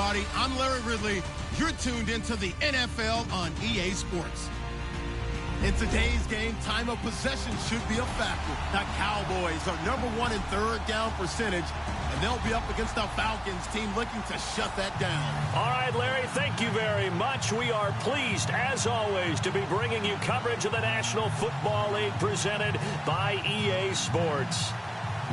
everybody. I'm Larry Ridley. You're tuned into the NFL on EA Sports. In today's game, time of possession should be a factor. The Cowboys are #1 in third down percentage, and they'll be up against the Falcons team looking to shut that down. All right, Larry, thank you very much. We are pleased, as always, to be bringing you coverage of the National Football League presented by EA Sports.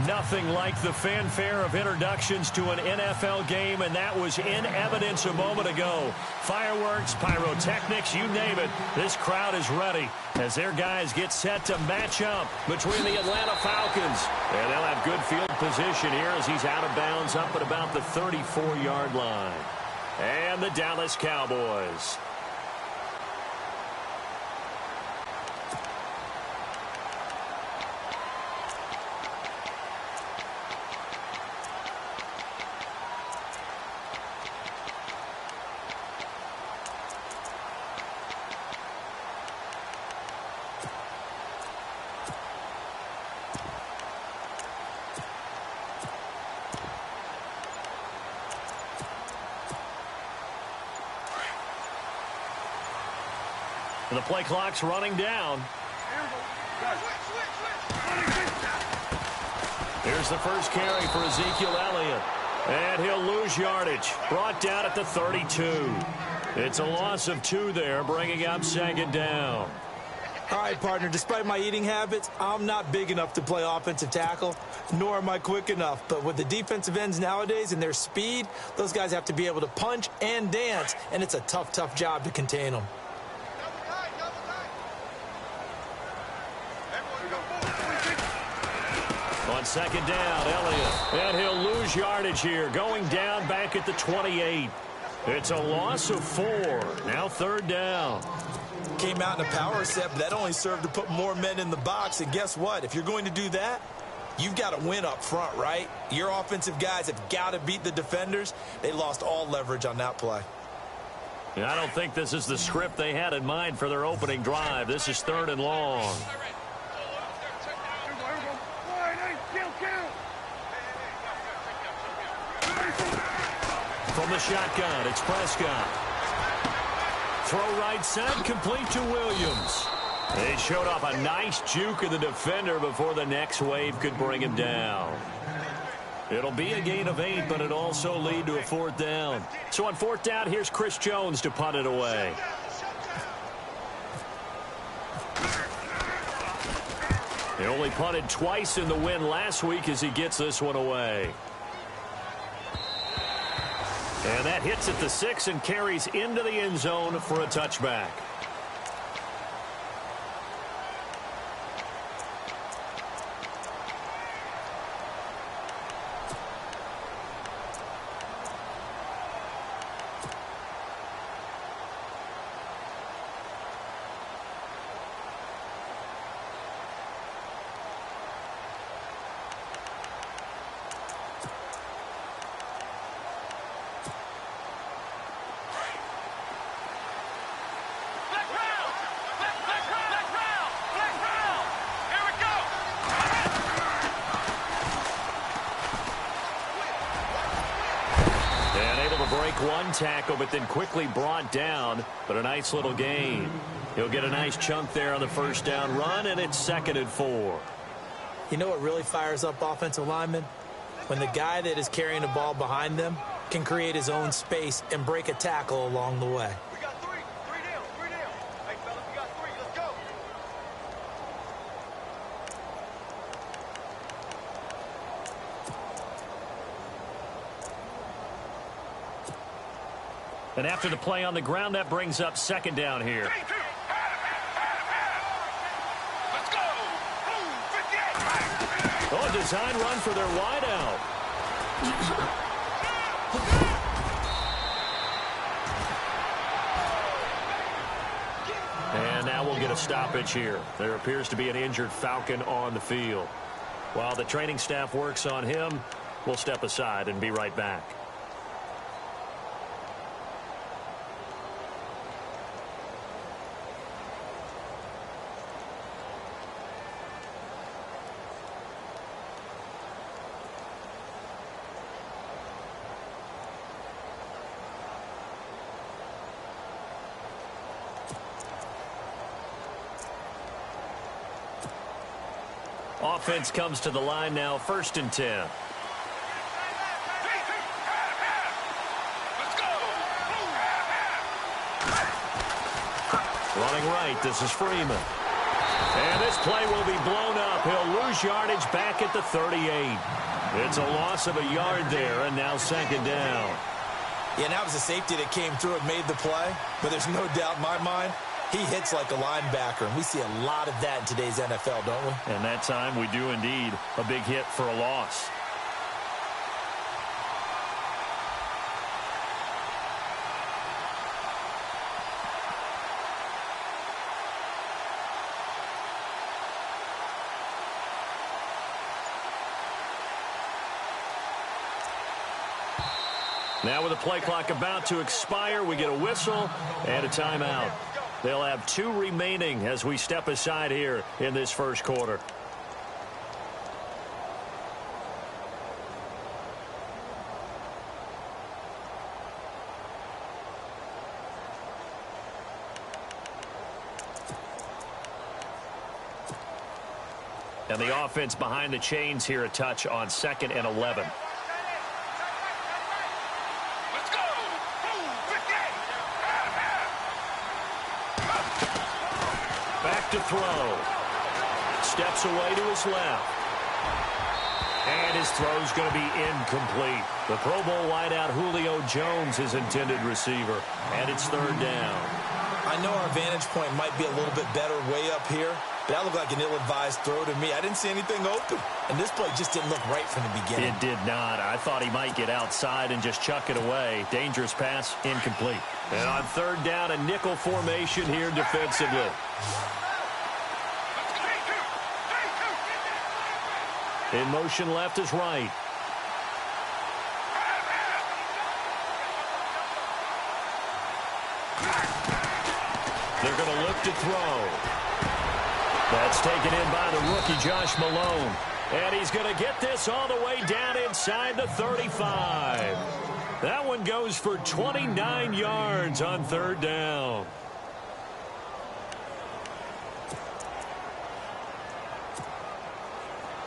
Nothing like the fanfare of introductions to an NFL game, and that was in evidence a moment ago. Fireworks, pyrotechnics, you name it. This crowd is ready as their guys get set to match up between the Atlanta Falcons. And they'll have good field position here as he's out of bounds up at about the 34-yard line. And the Dallas Cowboys. The play clock's running down. Here's the first carry for Ezekiel Elliott. And he'll lose yardage. Brought down at the 32. It's a loss of 2 there, bringing up second down. All right, partner, despite my eating habits, I'm not big enough to play offensive tackle, nor am I quick enough. But with the defensive ends nowadays and their speed, those guys have to be able to punch and dance, and it's a tough, tough job to contain them. On second down, Elliott. And he'll lose yardage here, going down back at the 28. It's a loss of 4. Now third down. Came out in a power set, but that only served to put more men in the box. And guess what? If you're going to do that, you've got to win up front, right? Your offensive guys have got to beat the defenders. They lost all leverage on that play. I don't think this is the script they had in mind for their opening drive. This is 3rd and long. From the shotgun, it's Prescott. Throw right side, complete to Williams. They showed off a nice juke of the defender before the next wave could bring him down. It'll be a gain of 8, but it also lead to a 4th down. So on 4th down, here's Chris Jones to punt it away. He only punted twice in the win last week as he gets this one away. And that hits at the 6 and carries into the end zone for a touchback. One tackle, but then quickly brought down, but a nice little gain. He'll get a nice chunk there on the first down run, and it's 2nd and 4. You know what really fires up offensive linemen? When the guy that is carrying the ball behind them can create his own space and break a tackle along the way. We got 3 down. Hey, fellas, we got 3. Let's go. And after the play on the ground, that brings up 2nd down here. Let's go. Boom, 58. Oh, a design run for their wideout. And now we'll get a stoppage here. There appears to be an injured Falcon on the field. While the training staff works on him, we'll step aside and be right back. Offense comes to the line now, 1st and 10. Running right, this is Freeman. And this play will be blown up. He'll lose yardage back at the 38. It's a loss of a yard there, and now 2nd down. Yeah, that was a safety that came through and made the play. But there's no doubt in my mind, he hits like a linebacker. And we see a lot of that in today's NFL, don't we? And that time we do indeed. A big hit for a loss. Now with the play clock about to expire, we get a whistle and a timeout. They'll have 2 remaining as we step aside here in this 1st quarter. And the offense behind the chains here, a touch on 2nd and 11. To throw. Steps away to his left. And his throw's going to be incomplete. The Pro Bowl wideout Julio Jones is intended receiver. And it's 3rd down. I know our vantage point might be a little bit better way up here, but that looked like an ill-advised throw to me. I didn't see anything open. And this play just didn't look right from the beginning. It did not. I thought he might get outside and just chuck it away. Dangerous pass, incomplete. And on 3rd down, a nickel formation here defensively. In motion left is right. They're going to look to throw. That's taken in by the rookie Josh Malone. And he's going to get this all the way down inside the 35. That one goes for 29 yards on 3rd down.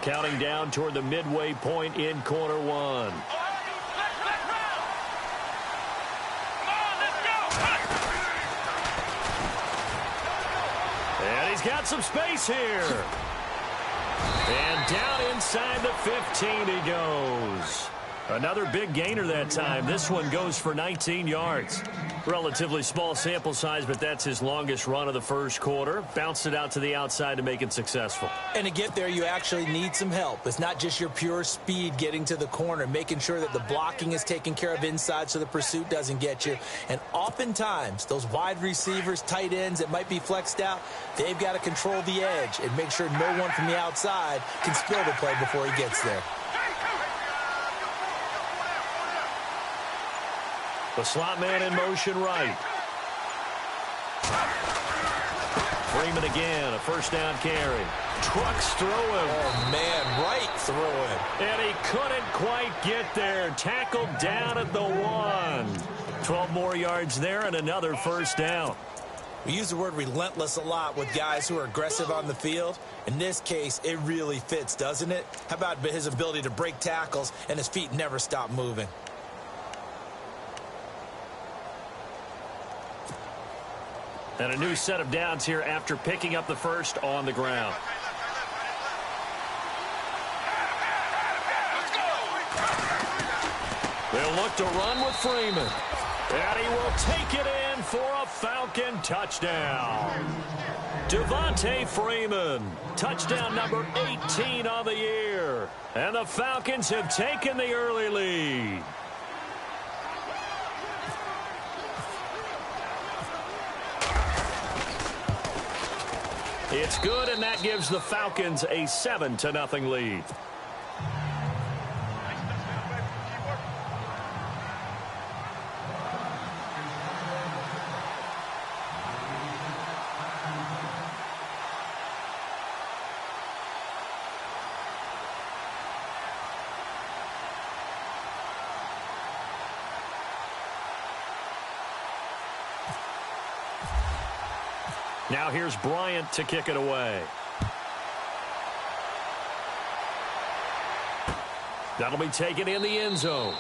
Counting down toward the midway point in quarter 1. And he's got some space here. And down inside the 15 he goes. Another big gainer that time. This one goes for 19 yards. Relatively small sample size, but that's his longest run of the 1st quarter. Bounced it out to the outside to make it successful. And to get there, you actually need some help. It's not just your pure speed getting to the corner, making sure that the blocking is taken care of inside so the pursuit doesn't get you. And oftentimes, those wide receivers, tight ends that might be flexed out, they've got to control the edge and make sure no one from the outside can spill the play before he gets there. The slot man in motion right. Freeman again, a 1st down carry. Trucks through him. Oh, man, right through him. And he couldn't quite get there. Tackled down at the 1. 12 more yards there and another 1st down. We use the word relentless a lot with guys who are aggressive on the field. In this case, it really fits, doesn't it? How about his ability to break tackles and his feet never stop moving? And a new set of downs here after picking up the 1st on the ground. They'll look to run with Freeman. And he will take it in for a Falcon touchdown. Devontae Freeman, touchdown number 18 on the year. And the Falcons have taken the early lead. It's good, and that gives the Falcons a 7-0 lead. Now here's Bryant to kick it away. That'll be taken in the end zone.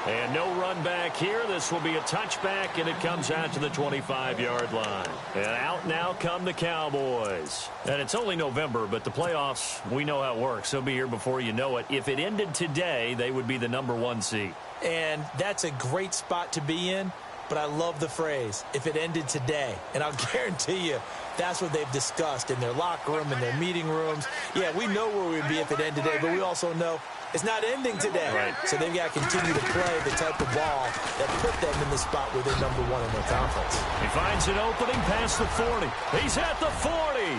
And no run back here. This will be a touchback, and it comes out to the 25-yard line. And out now come the Cowboys. And it's only November, but the playoffs, we know how it works. They'll be here before you know it. If it ended today, they would be the #1 seed. And that's a great spot to be in, but I love the phrase, if it ended today. And I'll guarantee you that's what they've discussed in their locker room, in their meeting rooms. Yeah, we know where we'd be if it ended today, but we also know it's not ending today. Right. So they've got to continue to play the type of ball that put them in the spot where they're #1 in their conference. He finds an opening past the 40. He's at the 40,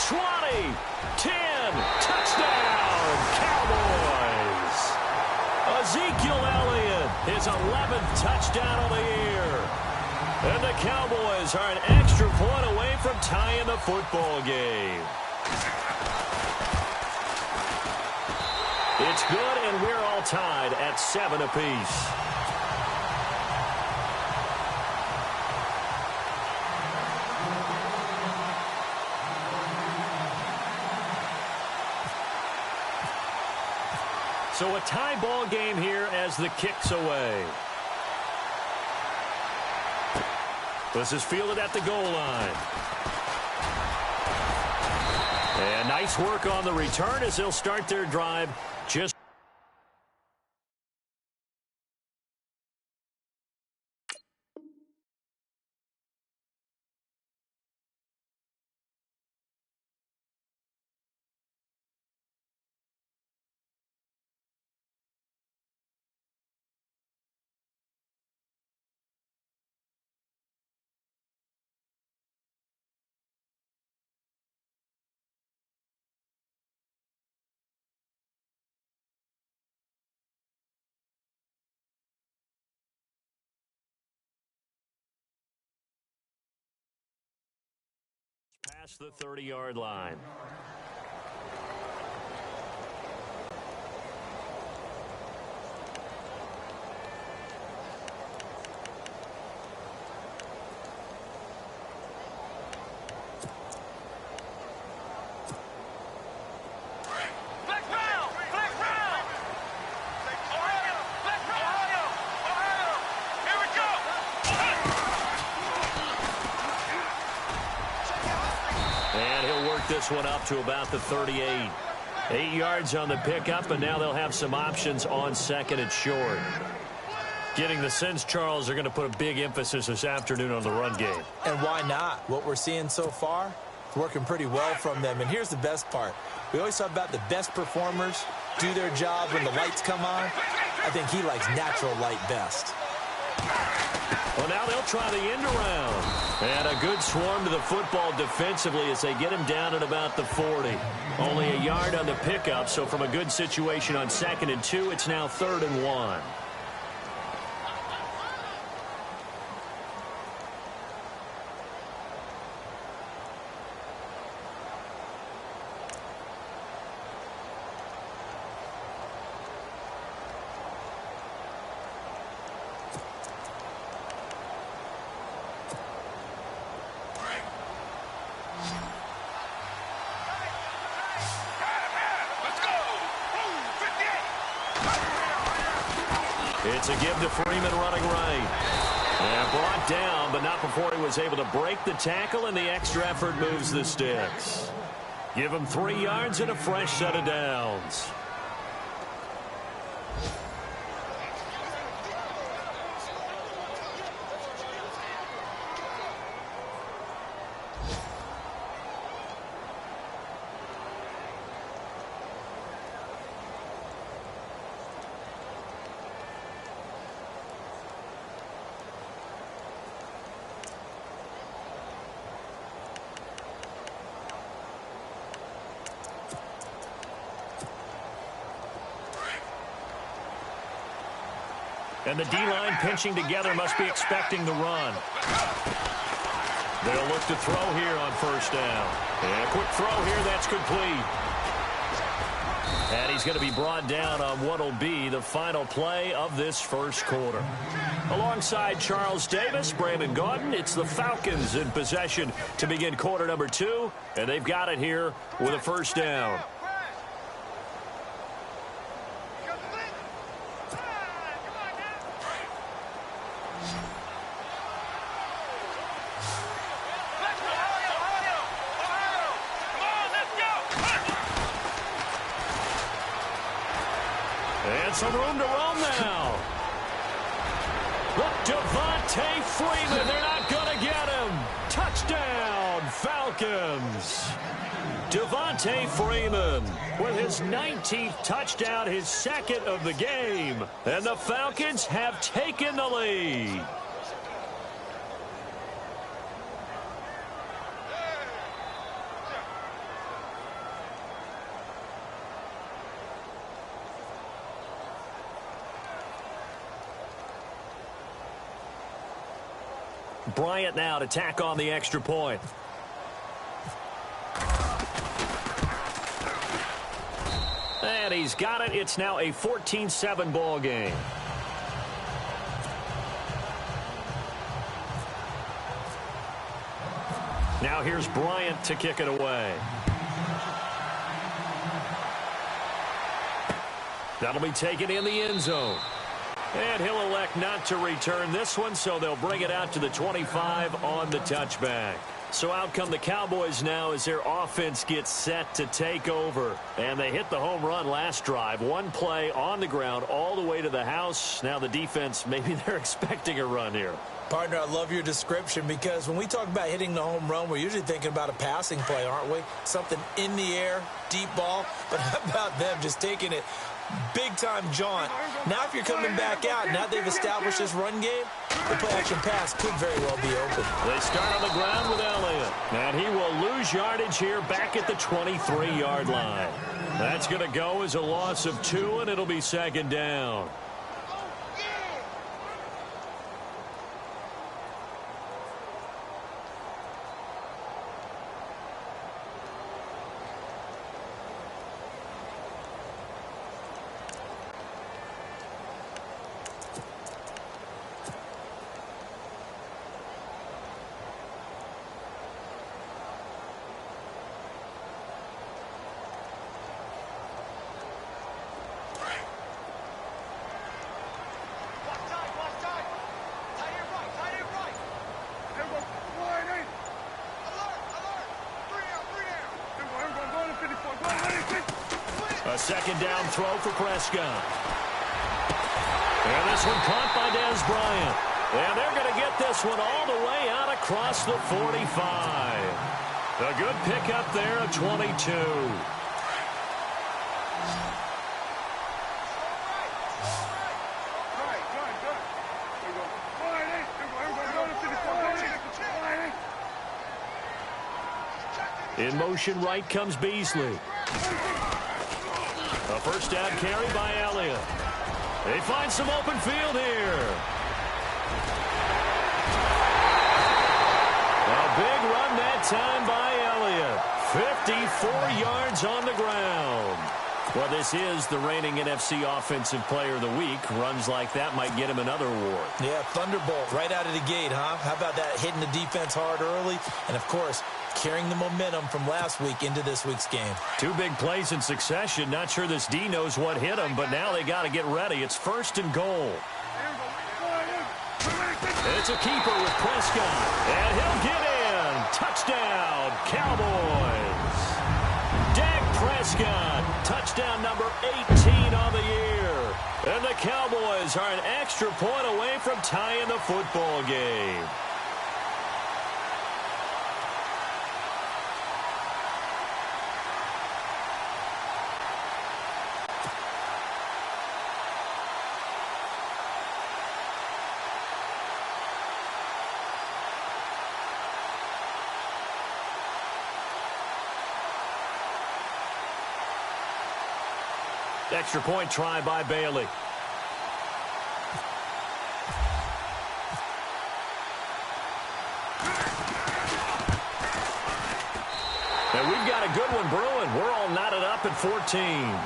20, 10, touchdown, Cowboys. Ezekiel Elliott, his 11th touchdown of the year. And the Cowboys are an extra point away from tying the football game. It's good, and we're all tied at 7 apiece. So a tie ball game here as the kick's away. This is fielded at the goal line. And nice work on the return as they'll start their drive just. Past the 30-yard line. This one up to about the 38. 8 yards on the pickup, and now they'll have some options on second and short. Getting the sense, Charles, they're going to put a big emphasis this afternoon on the run game. And why not? What we're seeing so far, it's working pretty well from them. And here's the best part. We always talk about the best performers do their job when the lights come on. I think he likes natural light best. Well, now they'll try the end around. And a good swarm to the football defensively as they get him down at about the 40. Only a yard on the pickup, so from a good situation on 2nd and 2, it's now 3rd and 1. It's a give to Freeman running right. And brought down, but not before he was able to break the tackle, and the extra effort moves the sticks. Give him 3 yards and a fresh set of downs. And the D-line pinching together must be expecting the run. They'll look to throw here on 1st down. And a quick throw here, that's complete. And he's going to be brought down on what will be the final play of this first quarter. Alongside Charles Davis, Brandon Gaudin, it's the Falcons in possession to begin quarter number 2. And they've got it here with a 1st down. And some room to roam now. Look, Devontae Freeman. They're not going to get him. Touchdown, Falcons. Devontae Freeman with his 19th touchdown, his second of the game. And the Falcons have taken the lead. Bryant now to tack on the extra point. And he's got it. It's now a 14-7 ball game. Now here's Bryant to kick it away. That'll be taken in the end zone. And he'll elect not to return this one, so they'll bring it out to the 25 on the touchback. So out come the Cowboys now as their offense gets set to take over. And they hit the home run last drive. One play on the ground all the way to the house. Now the defense, maybe they're expecting a run here. Partner, I love your description because when we talk about hitting the home run, we're usually thinking about a passing play, aren't we? Something in the air, deep ball. But how about them just taking it big-time jaunt? Now if you're coming back out, now they've established this run game, the play-action pass could very well be open. They start on the ground with Elliott. And he will lose yardage here back at the 23-yard line. That's going to go as a loss of 2, and it'll be second down. A second down throw for Prescott. And this one caught by Dez Bryant. And they're going to get this one all the way out across the 45. A good pickup there at 22. In motion right comes Beasley. A first down carry by Elliott. They find some open field here. A big run that time by Elliott. 54 yards on the ground. Well, this is the reigning NFC Offensive Player of the Week. Runs like that might get him another award. Yeah, thunderbolt right out of the gate, huh? How about that, hitting the defense hard early? And, of course, carrying the momentum from last week into this week's game. 2 big plays in succession. Not sure this D knows what hit him, but now they got to get ready. It's 1st and goal. It's a keeper with Prescott. And he'll get in. Touchdown, Cowboys. Dak Prescott, touchdown number 18 on the year. And the Cowboys are an extra point away from tying the football game. Extra point try by Bailey. And we've got a good one brewing. We're all knotted up at 14.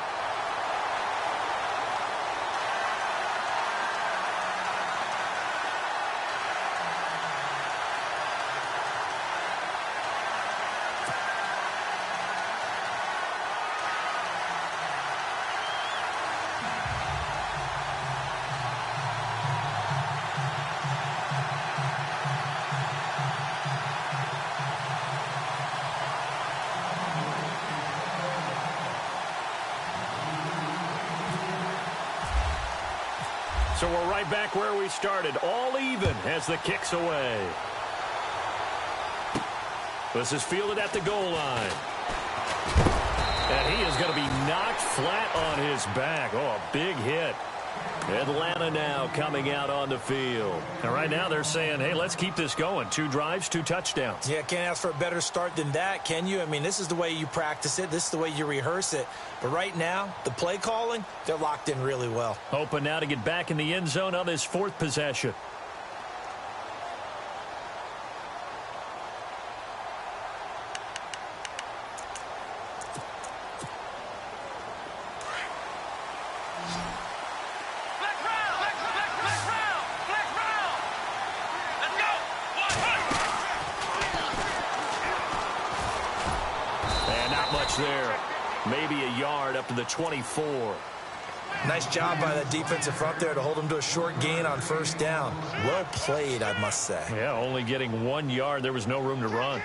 So we're right back where we started, all even as the kick's away. This is fielded at the goal line. And he is going to be knocked flat on his back. Oh, a big hit. Atlanta now coming out on the field. And right now they're saying, hey, let's keep this going. 2 drives, 2 touchdowns. Yeah, can't ask for a better start than that, can you? I mean, this is the way you practice it. This is the way you rehearse it. But right now, the play calling, they're locked in really well. Hoping now to get back in the end zone on his 4th possession. There, maybe a yard up to the 24. Nice job by that defensive front there to hold him to a short gain on 1st down. Well played, I must say. Yeah, only getting 1 yard. There was no room to run.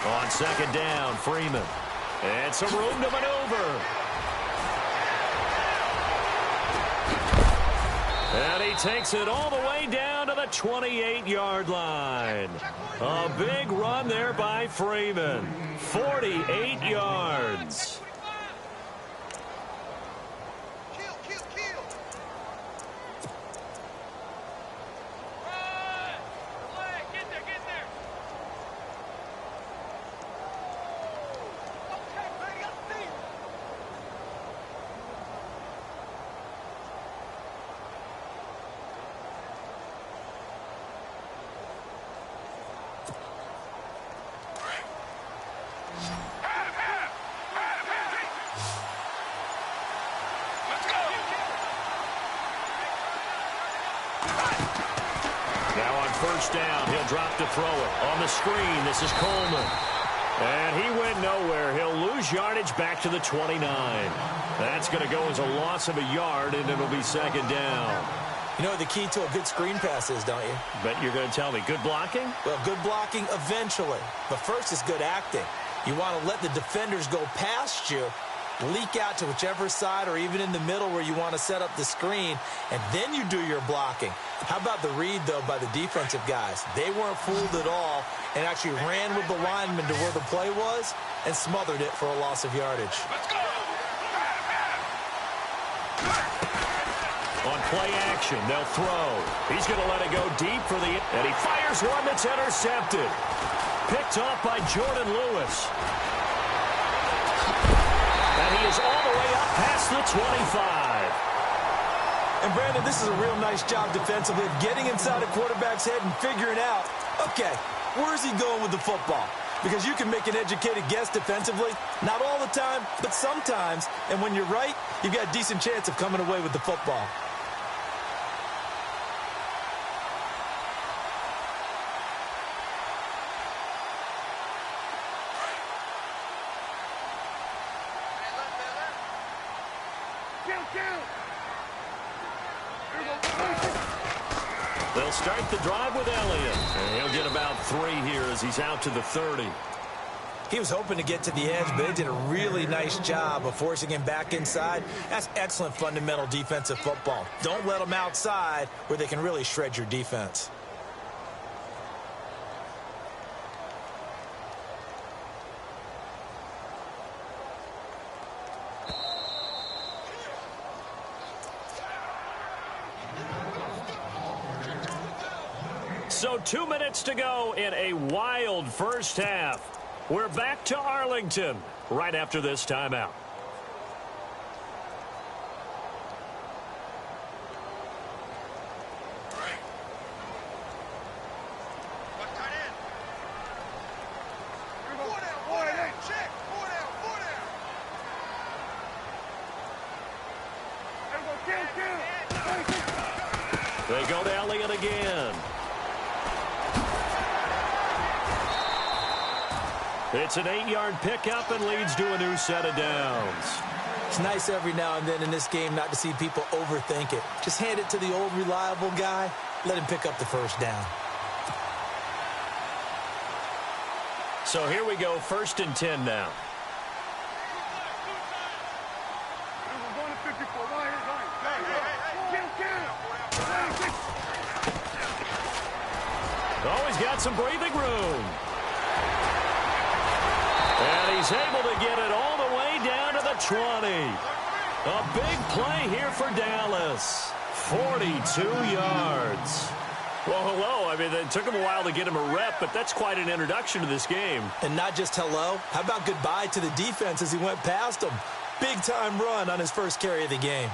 On 2nd down, Freeman. And some room to maneuver. And he takes it all the way down to the 28-yard line. A big run there by Freeman. 48 yards. Now on 1st down, he'll drop to throw it. On the screen, this is Coleman. And he went nowhere. He'll lose yardage back to the 29. That's going to go as a loss of a yard, and it'll be 2nd down. You know what the key to a good screen pass is, don't you? Bet you're going to tell me. Good blocking? Well, good blocking eventually. But first is good acting. You want to let the defenders go past you, leak out to whichever side or even in the middle where you want to set up the screen, and then you do your blocking. How about the read, though, by the defensive guys? They weren't fooled at all and actually ran with the lineman to where the play was and smothered it for a loss of yardage. Let's go! On play action, they'll throw. He's going to let it go deep for the... And he fires one that's intercepted. Picked off by Jordan Lewis. And he is all the way up past the 25. And, Brandon, this is a real nice job defensively of getting inside a quarterback's head and figuring out, okay, where's he going with the football? Because you can make an educated guess defensively. Not all the time, but sometimes. And when you're right, you've got a decent chance of coming away with the football. They'll start the drive with Elliott. And he'll get about 3 here as he's out to the 30. He was hoping to get to the edge, but they did a really nice job of forcing him back inside. That's excellent fundamental defensive football. Don't let them outside where they can really shred your defense. So 2 minutes to go in a wild first half. We're back to Arlington right after this timeout. They go to Elliott again. It's an 8-yard pickup and leads to a new set of downs. It's nice every now and then in this game not to see people overthink it. Just hand it to the old reliable guy. Let him pick up the first down. So here we go, 1st and 10 now. Oh, he's got some breathing room. And he's able to get it all the way down to the 20. A big play here for Dallas. 42 yards. Well, hello. I mean, it took him a while to get him a rep, but that's quite an introduction to this game. And not just hello. How about goodbye to the defense as he went past him? Big-time run on his first carry of the game.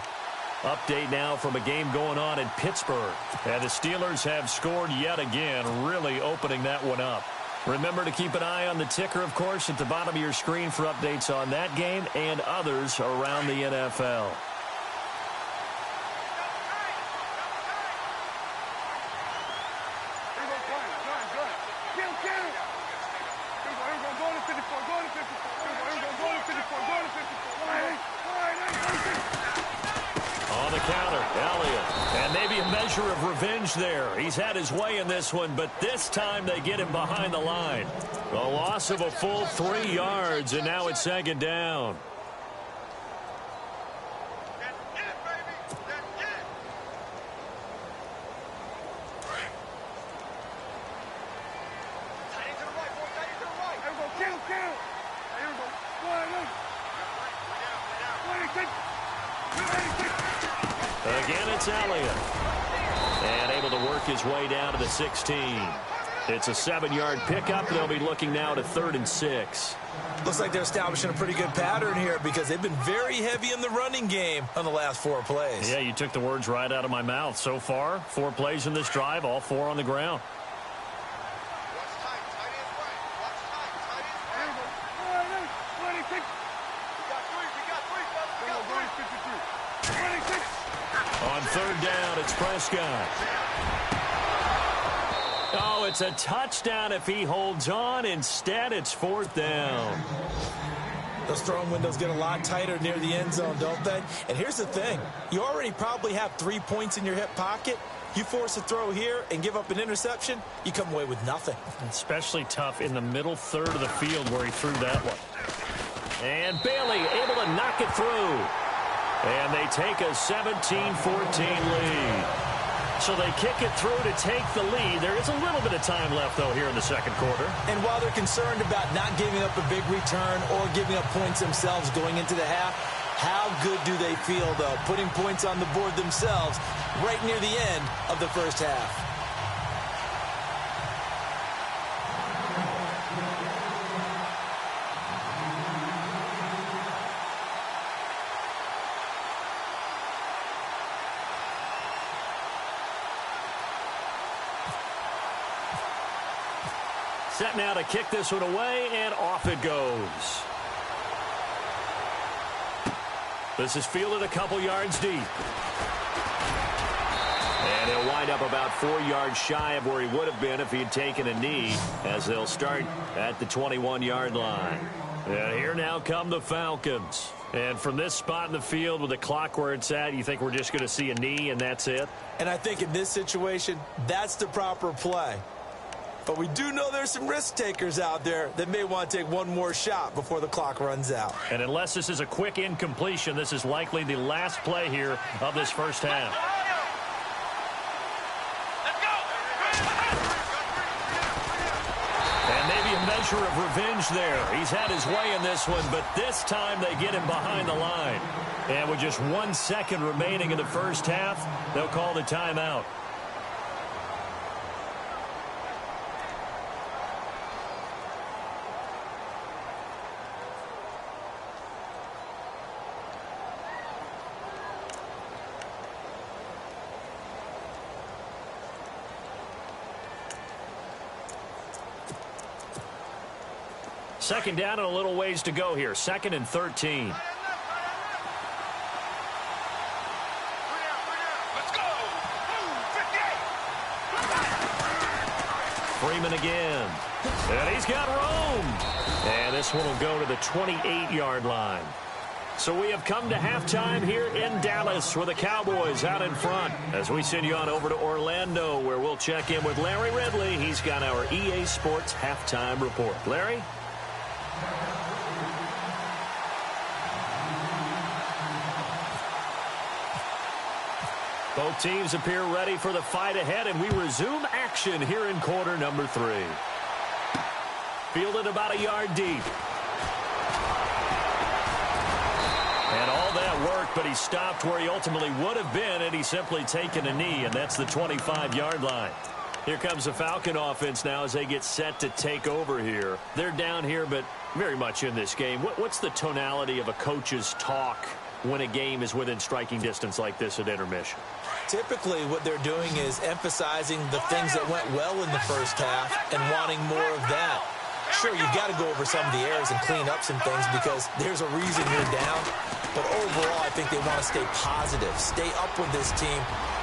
Update now from a game going on in Pittsburgh. And the Steelers have scored yet again, really opening that one up. Remember to keep an eye on the ticker, of course, at the bottom of your screen for updates on that game and others around the NFL. On the counter, Elliott. And maybe a measure of revenge there. He's had his way in this one, but this time they get him behind the line. A loss of a full 3 yards, and now it's 2nd down. Again, it's Elliott. And able to work his way down to the 16. It's a 7-yard pickup. They'll be looking now to 3rd and 6. Looks like they're establishing a pretty good pattern here because they've been very heavy in the running game on the last 4 plays. Yeah, you took the words right out of my mouth. So far, 4 plays in this drive, all 4 on the ground. On 3rd down, it's Prescott. Oh, it's a touchdown if he holds on. Instead, it's 4th down. Those throwing windows get a lot tighter near the end zone, don't they? And here's the thing. You already probably have 3 points in your hip pocket. You force a throw here and give up an interception, you come away with nothing. Especially tough in the middle third of the field where he threw that one. And Bailey able to knock it through. And they take a 17-14 lead. So they kick it through to take the lead. There is a little bit of time left, though, here in the 2nd quarter. And while they're concerned about not giving up a big return or giving up points themselves going into the half, how good do they feel, though, putting points on the board themselves right near the end of the first half? Set now to kick this one away, and off it goes. This is fielded a couple yards deep. And he'll wind up about 4 yards shy of where he would have been if he had taken a knee, as they'll start at the 21-yard line. And here now come the Falcons. And from this spot in the field with the clock where it's at, you think we're just going to see a knee and that's it? And I think in this situation, that's the proper play. But we do know there's some risk takers out there that may want to take one more shot before the clock runs out. And unless this is a quick incompletion, this is likely the last play here of this first half. And maybe a measure of revenge there. He's had his way in this one, but this time they get him behind the line. And with just 1 second remaining in the first half, they'll call the timeout. Second down and a little ways to go here. 2nd and 13. Let's go. 50 Freeman again. And he's got room. And this one will go to the 28-yard line. So we have come to halftime here in Dallas with the Cowboys out in front as we send you on over to Orlando where we'll check in with Larry Ridley. He's got our EA Sports halftime report. Larry? Both teams appear ready for the fight ahead, and we resume action here in quarter number 3. Fielded about a yard deep. And all that work, but he stopped where he ultimately would have been, and he's simply taken a knee, and that's the 25-yard line. Here comes the Falcon offense now as they get set to take over here. They're down here, but very much in this game. What's the tonality of a coach's talk when a game is within striking distance like this at intermission? Typically, what they're doing is emphasizing the things that went well in the first half and wanting more of that. Sure, you've got to go over some of the errors and clean up some things because there's a reason you're down. But overall, I think they want to stay positive, stay up with this team.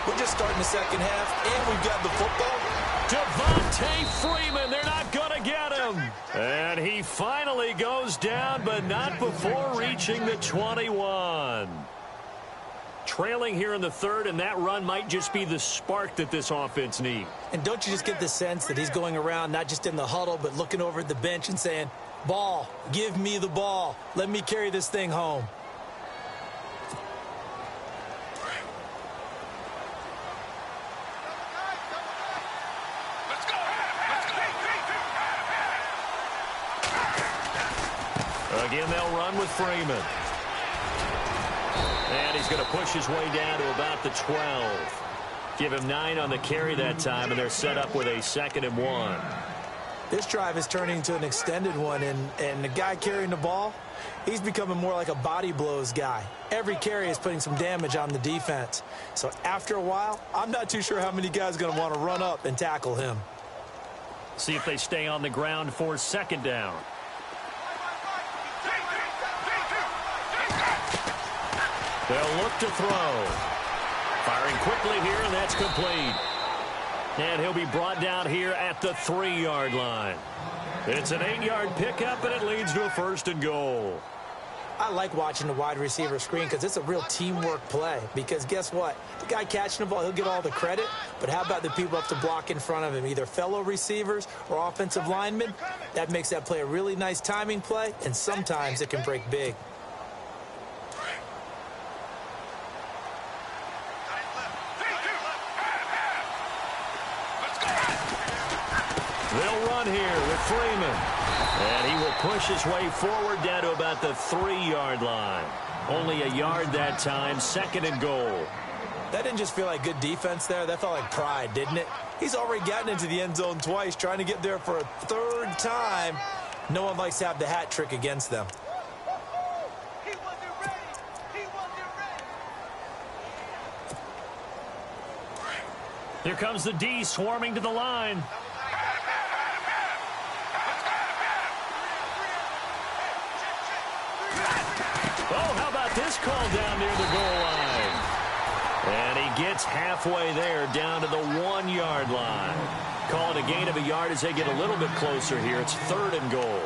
We're just starting the second half, and we've got the football. Devontae Freeman, they're not going to get him. And he finally goes down, but not before reaching the 21. Trailing here in the third, and that run might just be the spark that this offense needs. And don't you just get the sense that he's going around, not just in the huddle, but looking over at the bench and saying, ball, give me the ball. Let me carry this thing home. Again, they'll run with Freeman. And he's going to push his way down to about the 12. Give him 9 on the carry that time, and they're set up with a 2nd and 1. This drive is turning into an extended one, and the guy carrying the ball, he's becoming more like a body blows guy. Every carry is putting some damage on the defense. So after a while, I'm not too sure how many guys are going to want to run up and tackle him. See if they stay on the ground for 2nd down. They'll look to throw. Firing quickly here, and that's complete. And he'll be brought down here at the 3-yard line. It's an 8-yard pickup, and it leads to a 1st and goal. I like watching the wide receiver screen because it's a real teamwork play. Because guess what? The guy catching the ball, he'll get all the credit. But how about the people up to block in front of him, either fellow receivers or offensive linemen? That makes that play a really nice timing play, and sometimes it can break big. They'll run here with Freeman. And he will push his way forward down to about the 3-yard line. Only a yard that time, 2nd and goal. That didn't just feel like good defense there. That felt like pride, didn't it? He's already gotten into the end zone twice, trying to get there for a 3rd time. No one likes to have the hat trick against them. Here comes the D swarming to the line. Oh, how about this call down near the goal line? And he gets halfway there down to the 1-yard line. Call it a gain of a yard as they get a little bit closer here. It's 3rd and goal.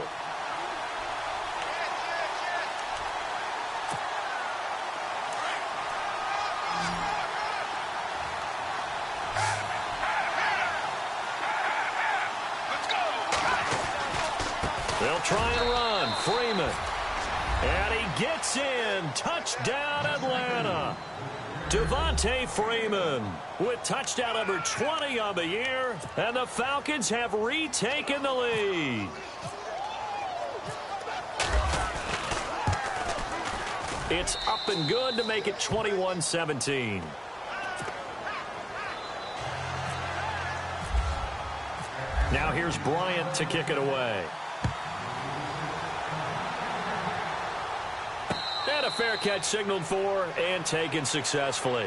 They'll try and run. Freeman. And he gets in. Touchdown, Atlanta. Devontae Freeman with touchdown number 20 on the year. And the Falcons have retaken the lead. It's up and good to make it 21-17. Now here's Bryant to kick it away. And a fair catch signaled for and taken successfully.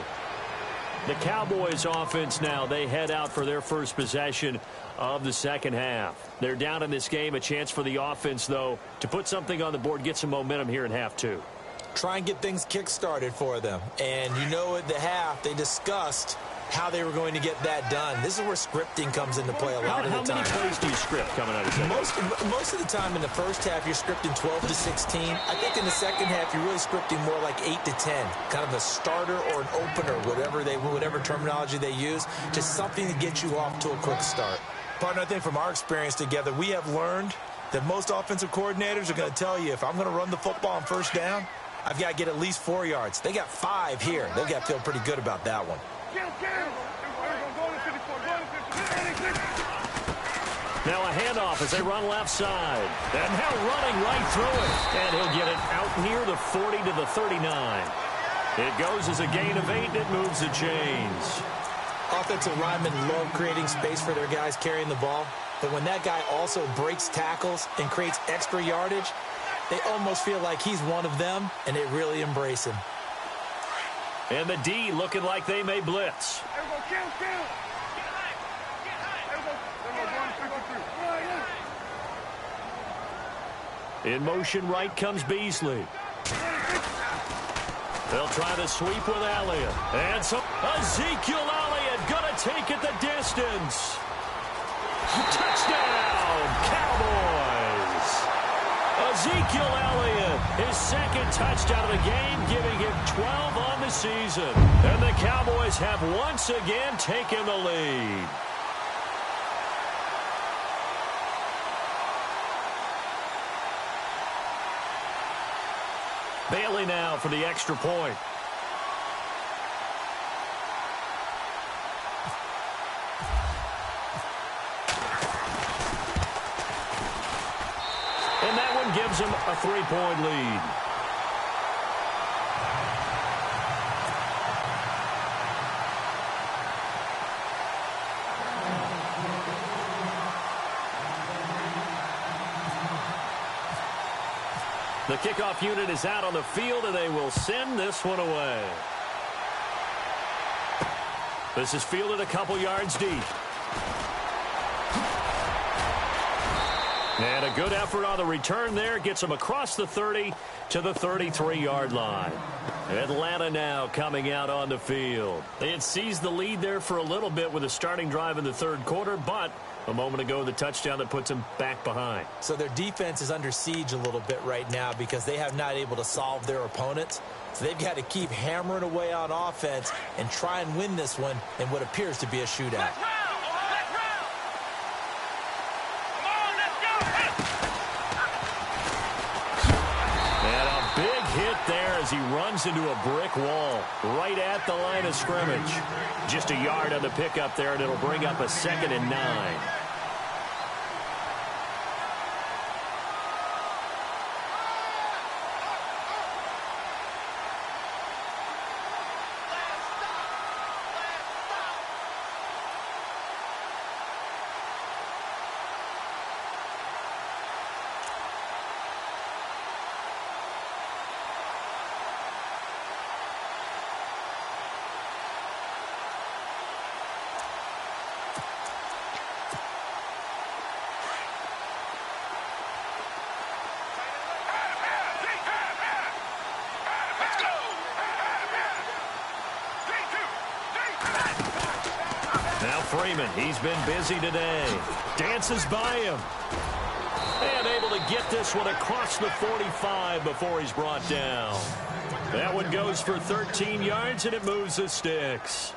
The Cowboys offense now, they head out for their first possession of the second half. They're down in this game. A chance for the offense, though, to put something on the board, get some momentum here in half 2. Try and get things kick-started for them. And you know at the half, they discussed how they were going to get that done. This is where scripting comes into play a lot of the time. How many plays do you script coming out of second? Most of the time in the first half, you're scripting 12 to 16. I think in the second half, you're really scripting more like 8 to 10. Kind of a starter or an opener, whatever terminology they use. Just something to get you off to a quick start. Partner, I think from our experience together, we have learned that most offensive coordinators are going to tell you, if I'm going to run the football on first down, I've got to get at least 4 yards. They got 5 here. They've got to feel pretty good about that one. Now a handoff as they run left side. And now running right through it. And he'll get it out near the 40 to the 39. It goes as a gain of 8, and it moves the chains. Offensive linemen love creating space for their guys carrying the ball. But when that guy also breaks tackles and creates extra yardage, they almost feel like he's one of them, and they really embrace him. And the D looking like they may blitz. In motion right comes Beasley. They'll try the sweep with Elliott. And so Ezekiel Elliott going to take it the distance. Touchdown, Cowboys. Ezekiel Elliott, his second touchdown of the game, giving him 12 on the season. And the Cowboys have once again taken the lead. Bailey now for the extra point. And that one gives him a 3-point lead. The kickoff unit is out on the field, and they will send this one away. This is fielded a couple yards deep. And a good effort on the return there. Gets them across the 30 to the 33-yard line. Atlanta now coming out on the field. They had seized the lead there for a little bit with a starting drive in the third quarter, but a moment ago, the touchdown that puts them back behind. So their defense is under siege a little bit right now because they have not able to solve their opponents. So they've got to keep hammering away on offense and try and win this one in what appears to be a shootout. Hit there as he runs into a brick wall right at the line of scrimmage. Just a yard on the pickup there, and it'll bring up a 2nd and 9. Freeman, he's been busy today. Dances by him. And able to get this one across the 45 before he's brought down. That one goes for 13 yards, and it moves the sticks.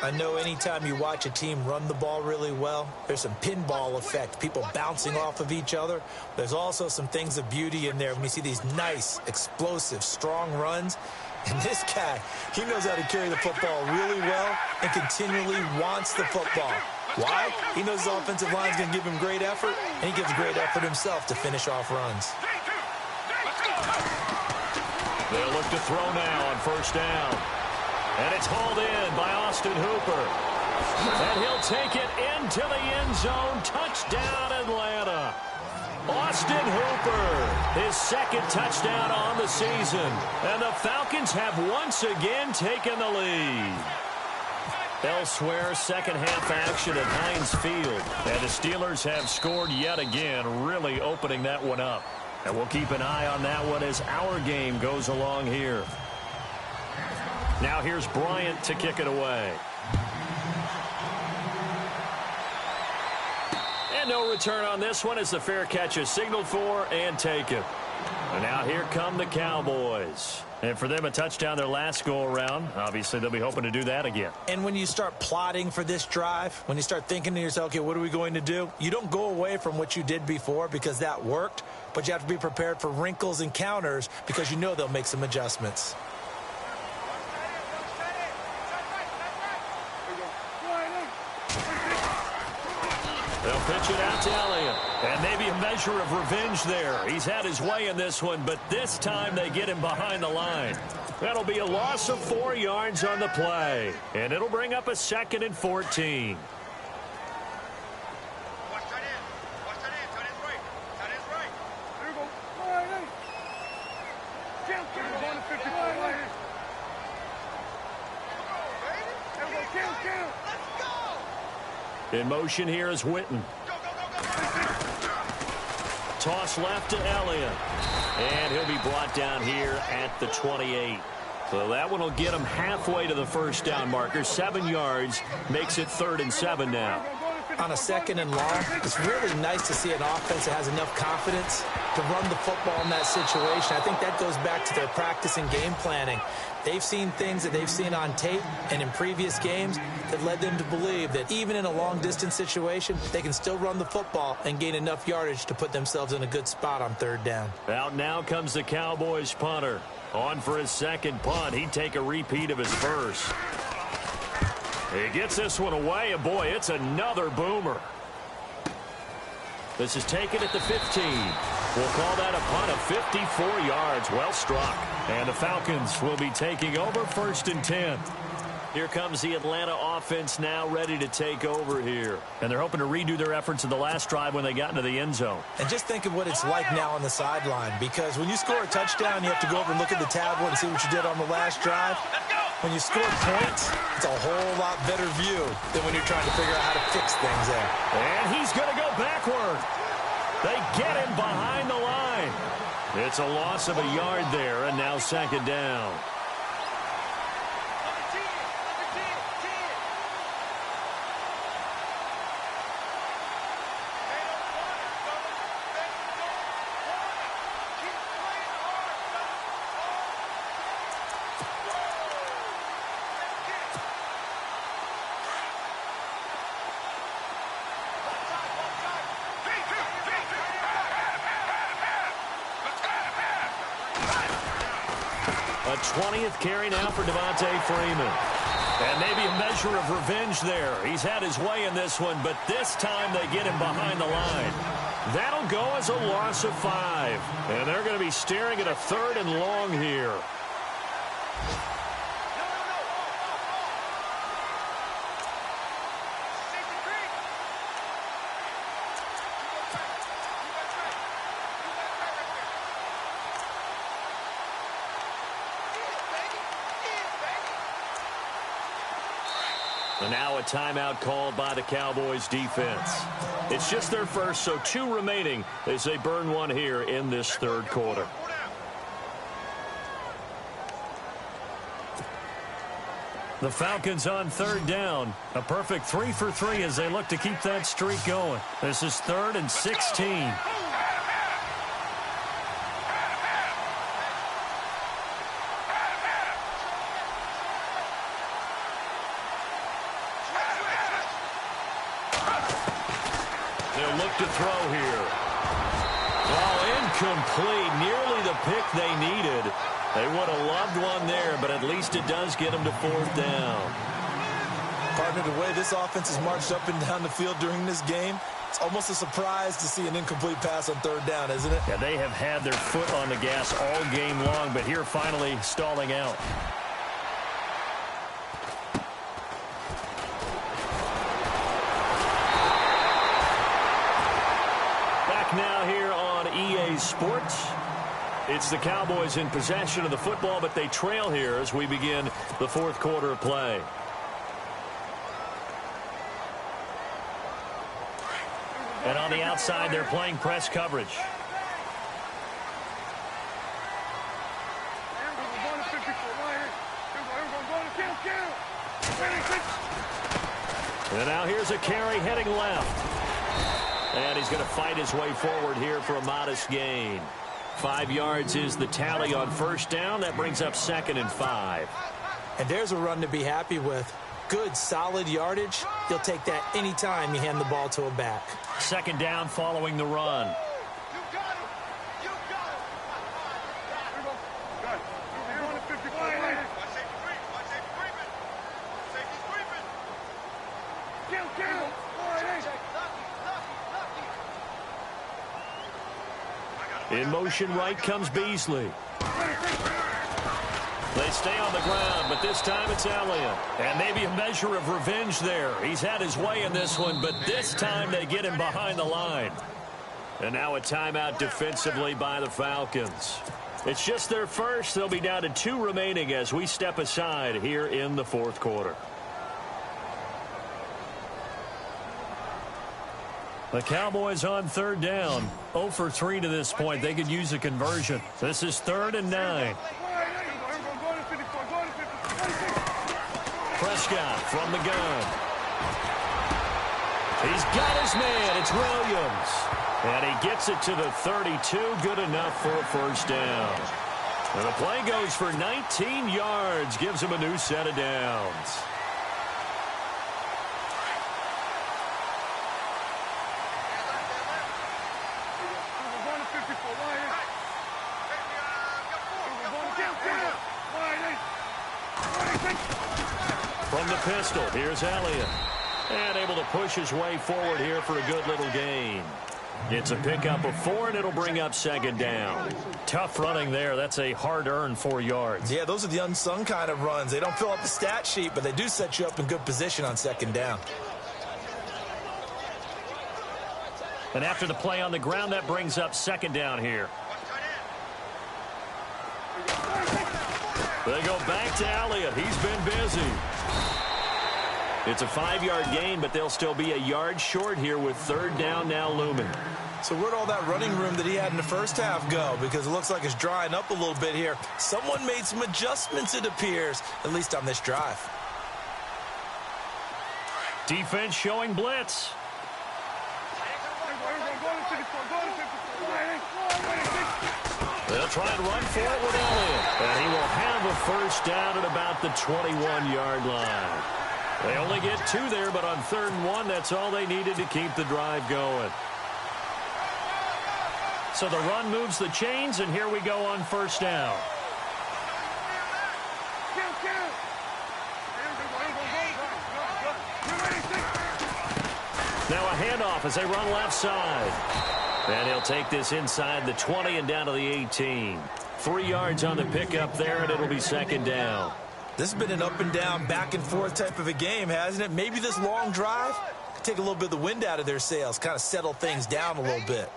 I know anytime you watch a team run the ball really well, there's some pinball effect, people bouncing off of each other. There's also some things of beauty in there when you see these nice, explosive, strong runs. And this guy, he knows how to carry the football really well and continually wants the football. Why? He knows his offensive line is going to give him great effort, and he gives great effort himself to finish off runs. They'll look to throw now on first down. And it's hauled in by Austin Hooper. And he'll take it into the end zone. Touchdown, Atlanta. Austin Hooper, his second touchdown on the season. And the Falcons have once again taken the lead. Elsewhere, second half action at Heinz Field. And the Steelers have scored yet again, really opening that one up. And we'll keep an eye on that one as our game goes along here. Now here's Bryant to kick it away. And no return on this one as the fair catch is signaled for and taken. And now here come the Cowboys. And for them, a touchdown their last go-around. Obviously, they'll be hoping to do that again. And when you start plotting for this drive, when you start thinking to yourself, okay, what are we going to do? You don't go away from what you did before because that worked, but you have to be prepared for wrinkles and counters because you know they'll make some adjustments. They'll pitch it out to Elliott. And maybe a measure of revenge there. He's had his way in this one, but this time they get him behind the line. That'll be a loss of 4 yards on the play. And it'll bring up a 2nd and 14. Watch tight end. Watch tight end. Tight end's right. Tight end's right. There you go. Kill. Going to 54 right here. Kill. Let's go. In motion here is Witten. Toss left to Elliott. And he'll be brought down here at the 28. So that one will get him halfway to the first down marker. 7 yards makes it 3rd and 7 now. On a 2nd and long, it's really nice to see an offense that has enough confidence to run the football in that situation. I think that goes back to their practice and game planning. They've seen things that they've seen on tape and in previous games that led them to believe that even in a long-distance situation, they can still run the football and gain enough yardage to put themselves in a good spot on 3rd down. Out now comes the Cowboys punter. On for his 2nd punt. He'd take a repeat of his first. He gets this one away, and boy, it's another boomer. This is taken at the 15. We'll call that a punt of 54 yards. Well struck. And the Falcons will be taking over 1st and 10. Here comes the Atlanta offense now ready to take over here. And they're hoping to redo their efforts in the last drive when they got into the end zone. And just think of what it's like now on the sideline, because when you score a touchdown, you have to go over and look at the tablet and see what you did on the last drive. When you score points, it's a whole lot better view than when you're trying to figure out how to fix things there. And he's going to go backward. They get him behind the line. It's a loss of a yard there, and now 2nd down. A 20th carry now for Devontae Freeman. And maybe a measure of revenge there. He's had his way in this one, but this time they get him behind the line. That'll go as a loss of 5. And they're going to be staring at a 3rd and long here. And now a timeout called by the Cowboys defense. It's just their first, so 2 remaining as they burn one here in this 3rd quarter. The Falcons on 3rd down. A perfect 3 for 3 as they look to keep that streak going. This is 3rd and 16. To throw here. Oh, incomplete. Nearly the pick they needed. They would have loved one there, but at least it does get them to 4th down. Partner, the way this offense has marched up and down the field during this game, it's almost a surprise to see an incomplete pass on 3rd down, isn't it? Yeah, they have had their foot on the gas all game long, but here finally stalling out. Now here on EA Sports. It's the Cowboys in possession of the football, but they trail here as we begin the 4th quarter of play. And on the outside, they're playing press coverage. And now here's a carry heading left. And he's going to fight his way forward here for a modest gain. 5 yards is the tally on first down. That brings up 2nd and 5. And there's a run to be happy with. Good, solid yardage. You'll take that anytime you hand the ball to a back. 2nd down following the run. In motion right comes Beasley. They stay on the ground, but this time it's Elliott. And maybe a measure of revenge there. He's had his way in this one, but this time they get him behind the line. And now a timeout defensively by the Falcons. It's just their first. They'll be down to 2 remaining as we step aside here in the 4th quarter. The Cowboys on 3rd down. 0 for 3 to this point. They could use a conversion. This is 3rd and 9. Prescott from the gun. He's got his man. It's Williams. And he gets it to the 32. Good enough for a first down. And the play goes for 19 yards. Gives him a new set of downs. From the pistol, here's Elliott. And able to push his way forward here for a good little gain. It's a pickup of 4, and it'll bring up 2nd down. Tough running there. That's a hard-earned 4 yards. Yeah, those are the unsung kind of runs. They don't fill up the stat sheet, but they do set you up in good position on 2nd down. And after the play on the ground, that brings up 2nd down here. They go back to Elliott. He's been busy. It's a 5-yard gain, but they'll still be a yard short here with 3rd down now looming. So where'd all that running room that he had in the first half go? Because it looks like it's drying up a little bit here. Someone made some adjustments, it appears, at least on this drive. Defense showing blitz. They'll try and run for it with Elliott. And he will have a first down at about the 21-yard line. They only get 2 there, but on 3rd and 1, that's all they needed to keep the drive going. So the run moves the chains, and here we go on first down. Now a handoff as they run left side. And he'll take this inside the 20 and down to the 18. 3 yards on the pickup there, and it'll be 2nd down. This has been an up and down, back and forth type of a game, hasn't it? Maybe this long drive could take a little bit of the wind out of their sails, kind of settle things down a little bit.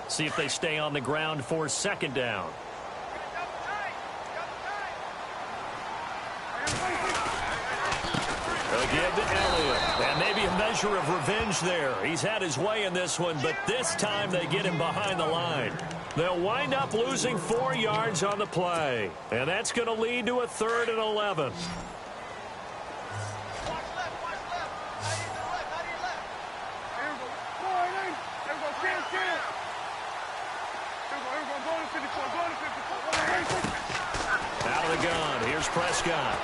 See if they stay on the ground for 2nd down. Again to Elliott. And maybe a measure of revenge there. He's had his way in this one, but this time they get him behind the line. They'll wind up losing 4 yards on the play. And that's going to lead to a 3rd and 11. Out of the gun. Here's Prescott.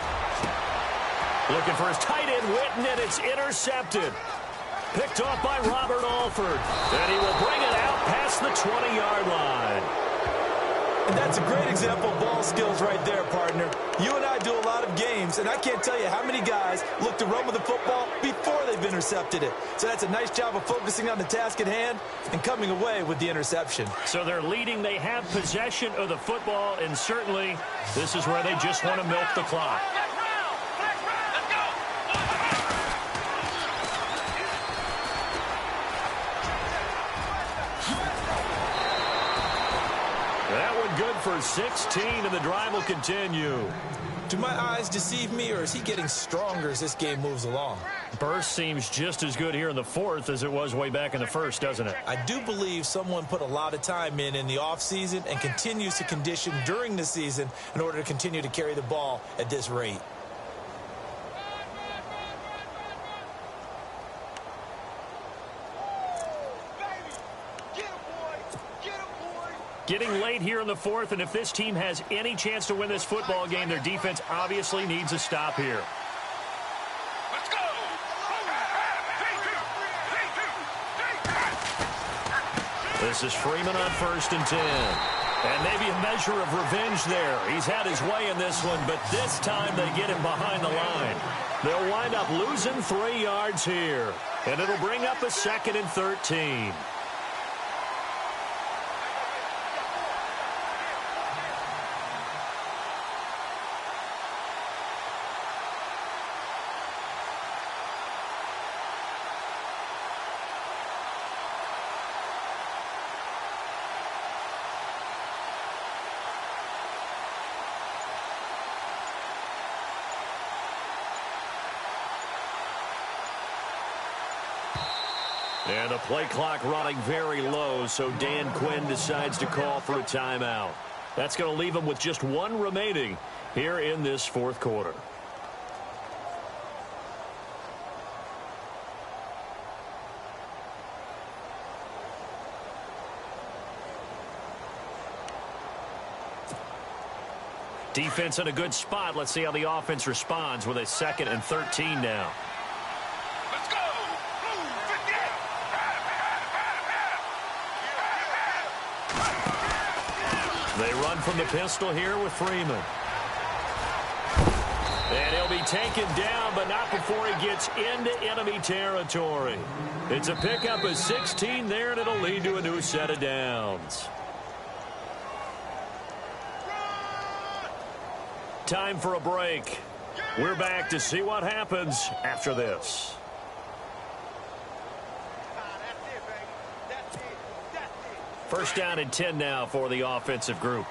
Looking for his tight end, Witten, and it's intercepted. Picked off by Robert Alford. And he will bring it out past the 20-yard line. And that's a great example of ball skills right there, partner. You and I do a lot of games, and I can't tell you how many guys look to run with the football before they've intercepted it. So that's a nice job of focusing on the task at hand and coming away with the interception. So they're leading. They have possession of the football, and certainly this is where they just want to milk the clock. That one good for 16, and the drive will continue. Do my eyes deceive me, or is he getting stronger as this game moves along? Burst seems just as good here in the 4th as it was way back in the 1st, doesn't it? I do believe someone put a lot of time in the offseason and continues to condition during the season in order to continue to carry the ball at this rate. Getting late here in the fourth, and if this team has any chance to win this football game, their defense obviously needs a stop here. Let's go! This is Freeman on 1st and 10. And maybe a measure of revenge there. He's had his way in this one, but this time they get him behind the line. They'll wind up losing 3 yards here, and it'll bring up a 2nd and 13. And the play clock running very low, so Dan Quinn decides to call for a timeout. That's going to leave him with just 1 remaining here in this fourth quarter. Defense in a good spot. Let's see how the offense responds with a 2nd and 13 now. Let's go! They run from the pistol here with Freeman. And he'll be taken down, but not before he gets into enemy territory. It's a pickup of 16 there, and it'll lead to a new set of downs. Time for a break. We're back to see what happens after this. First down and 10 now for the offensive group.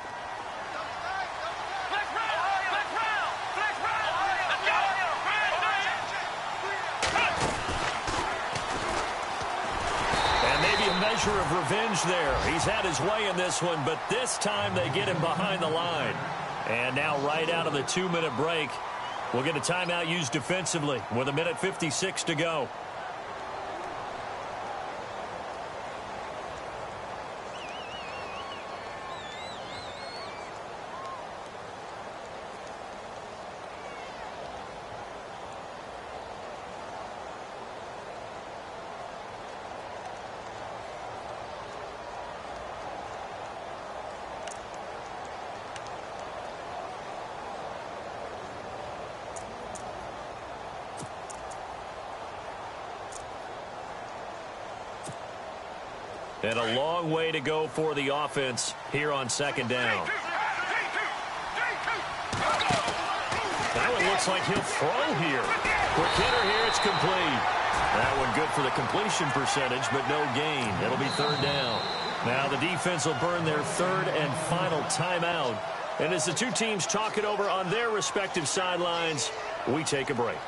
And maybe a measure of revenge there. He's had his way in this one, but this time they get him behind the line. And now right out of the 2-minute break, we'll get a timeout used defensively with 1:56 to go. And a long way to go for the offense here on 2nd down. That one looks like he'll throw here. Quick hitter here, it's complete. That one good for the completion percentage, but no gain. It'll be 3rd down. Now the defense will burn their 3rd and final timeout. And as the two teams talk it over on their respective sidelines, we take a break.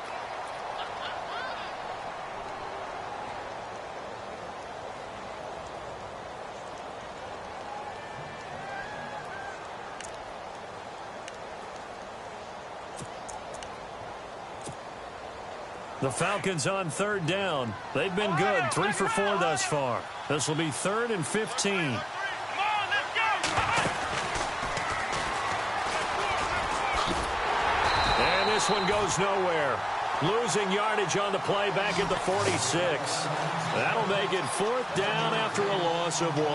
The Falcons on 3rd down. They've been good, 3 for 4 thus far. This will be 3rd and 15. And this one goes nowhere. Losing yardage on the play back at the 46. That'll make it 4th down after a loss of 1.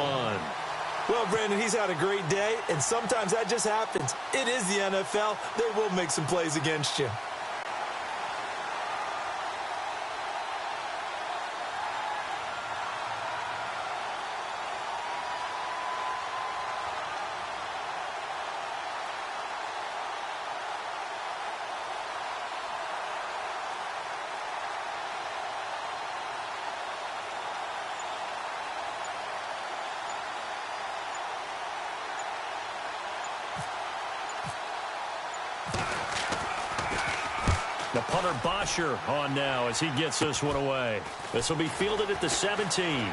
Well, Brandon, he's had a great day, and sometimes that just happens. It is the NFL. They will make some plays against you. The punter Bosher on now as he gets this one away. This will be fielded at the 17. And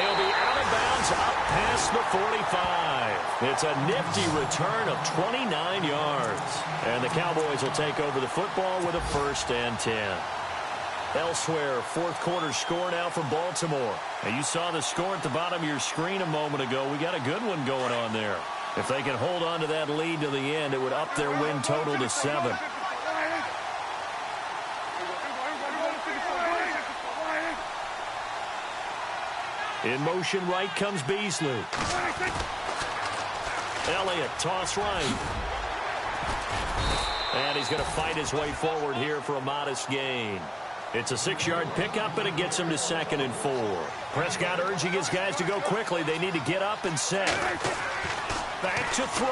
he'll be out of bounds up past the 45. It's a nifty return of 29 yards. And the Cowboys will take over the football with a 1st and 10. Elsewhere, fourth quarter score now for Baltimore. Now you saw the score at the bottom of your screen a moment ago. We got a good one going on there. If they can hold on to that lead to the end, it would up their win total to 7. In motion right comes Beasley. Elliott, toss right. And he's going to fight his way forward here for a modest gain. It's a 6-yard pickup, and it gets him to 2nd and 4. Prescott urging his guys to go quickly. They need to get up and set. Back to throw.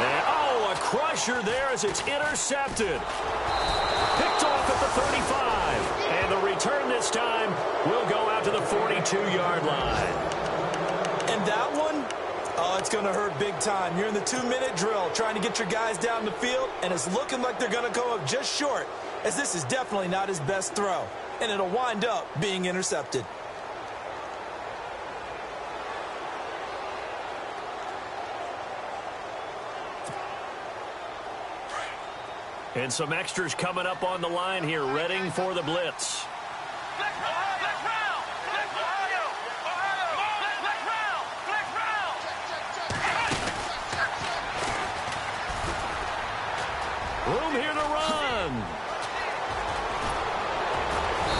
And, a crusher there as it's intercepted. Picked off at the 35. And the return this time will go out to the 42-yard line. And that one, it's going to hurt big time. You're in the 2-minute drill trying to get your guys down the field, and it's looking like they're going to go up just short, as this is definitely not his best throw. And it'll wind up being intercepted. And some extras coming up on the line here, readying for the blitz. Room here to run.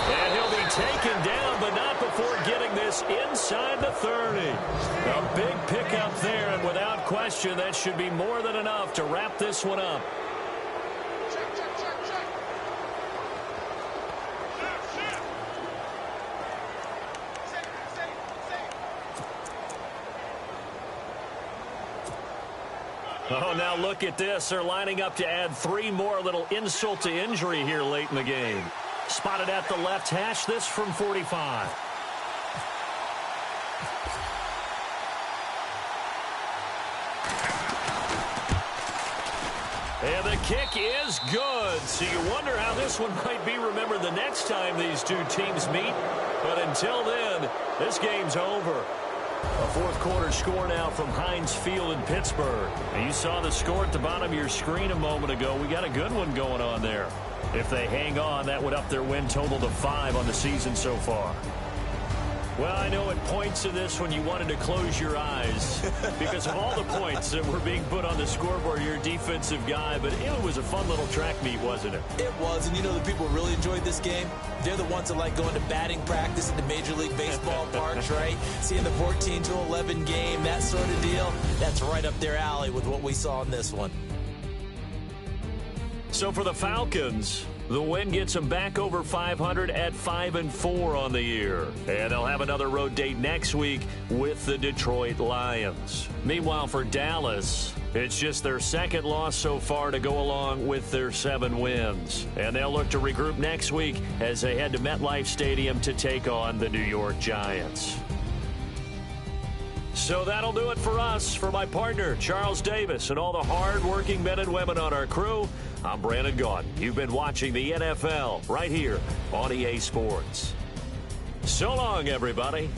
And he'll be taken down, but not before getting this inside the 30. A big pickup there, and without question, that should be more than enough to wrap this one up. Oh, now look at this. They're lining up to add 3 more. Little insult to injury here late in the game. Spotted at the left hash, this from 45. And the kick is good. So you wonder how this one might be remembered the next time these two teams meet. But until then, this game's over. A fourth quarter score now from Heinz Field in Pittsburgh. And you saw the score at the bottom of your screen a moment ago. We got a good one going on there. If they hang on, that would up their win total to 5 on the season so far. Well, I know at points in this when you wanted to close your eyes because of all the points that were being put on the scoreboard. You're a defensive guy, but it was a fun little track meet, wasn't it? It was, and you know the people really enjoyed this game? They're the ones that like going to batting practice at the Major League Baseball parks, right? Seeing the 14-11 game, that sort of deal. That's right up their alley with what we saw in this one. So for the Falcons, the win gets them back over 500 at 5-4 on the year. And they'll have another road date next week with the Detroit Lions. Meanwhile, for Dallas, it's just their 2nd loss so far to go along with their 7 wins. And they'll look to regroup next week as they head to MetLife Stadium to take on the New York Giants. So that'll do it for us. For my partner, Charles Davis, and all the hard-working men and women on our crew, I'm Brandon Gaudin. You've been watching the NFL right here on EA Sports. So long, everybody.